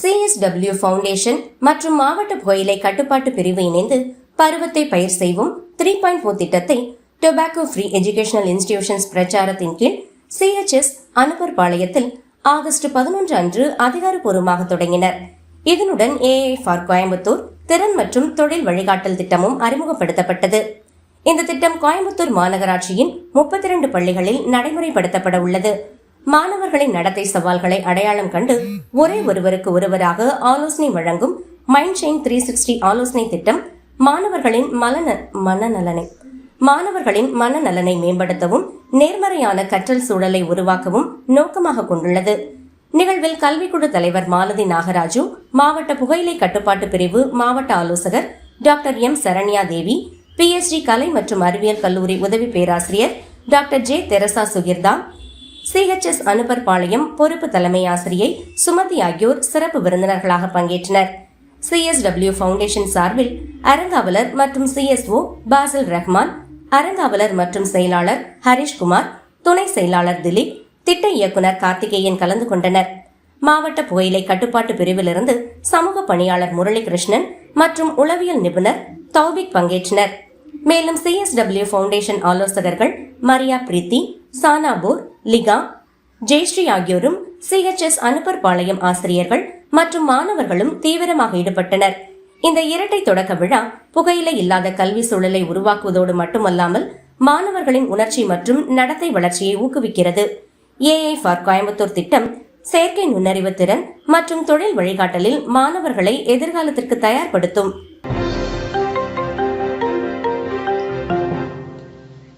CSW foundation மற்றும் மாவட்ட புகையிலை கட்டுப்பாட்டு பிரிவு இணைந்து பருவத்தை பயிர் செய்வோம் 3.4 திட்டத்தை டொபாக்கோ ஃப்ரீ எஜுகேஷனல் இன்ஸ்டிடியூஷன்ஸ் பிரச்சாரத்தின் கீழ் CHS அனுப்பர்பாளையத்தில் ஆகஸ்ட் 11 அன்று அதிகாரப்பூர்வமாக தொடங்கினர். இதனுடன் AI ஃபார் கோயம்புத்தூர் திறன் மற்றும் தொழில் வழிகாட்டல் திட்டமும் அறிமுகப்படுத்தப்பட்டது. இந்த திட்டம் கோயம்புத்தூர் மாநகராட்சியின் 32 பள்ளிகளில் நடைமுறைப்படுத்தப்பட உள்ளது. மாணவர்களின் நடத்தை சவால்களை அடையாளம் கண்டு ஒரே ஒருவருக்கு ஒருவராக ஆலோசனை வழங்கும் மைண்ட் செயின் 360 ஆலோசனை திட்டம் மாணவர்களின் மனநலனை மேம்படுத்தவும் நேர்மறையான கற்றல் சூழலை உருவாக்கவும் நோக்கமாக கொண்டுள்ளது. நிகழ்வில் கல்விக்குழு தலைவர் மாலதி நாகராஜு, மாவட்ட புகையிலை கட்டுப்பாட்டு பிரிவு மாவட்ட ஆலோசகர் doctor M Saranya Devi, PhD கலை மற்றும் அறிவியல் கல்லூரி உதவி பேராசிரியர் doctor J Theresa Sugirtha, CHS Anupparpalayam பொறுப்பு தலைமை ஆசிரியை சுமதி ஆகியோர் சிறப்பு விருந்தினர்களாக பங்கேற்றனர். CSW ஃபவுண்டேஷன் சார்பில் அரங்காவலர் மற்றும் CSO பாசில் ரஹ்மான், அரங்காவலர் மற்றும் செயலாளர் ஹரிஷ்குமார், துணை செயலாளர் திலீப், திட்ட இயக்குனர் கார்த்திகேயன் கலந்து கொண்டனர். மாவட்ட புகையிலை கட்டுப்பாட்டு பிரிவிலிருந்து சமூக பணியாளர் முரளிகிருஷ்ணன் மற்றும் உளவியல் நிபுணர் தௌபிக் பங்கேற்றனர். மேலும் CSW ஃபவுண்டேஷன் ஆலோசகர்கள் மரியா பிரீத்தி, சானாபூர், லிகா, ஜெயஸ்ரீ ஆகியோரும் CHS அனுப்பர்பாளையம் ஆசிரியர்கள் மற்றும் மாணவர்களும் தீவிரமாக ஈடுபட்டனர். இந்த இரட்டை தொடக்க விழா புகையிலை இல்லாத கல்வி சூழலை உருவாக்குவதோடு மட்டுமல்லாமல் மாணவர்களின் உணர்ச்சி மற்றும் நடத்தை வளர்ச்சியை ஊக்குவிக்கிறது. AI ஃபார் கோயம்புத்தூர் திட்டம் செயற்கை நுண்ணறிவு திறன் மற்றும் தொழில் வழிகாட்டலில் மாணவர்களை எதிர்காலத்திற்கு தயார்படுத்தும்.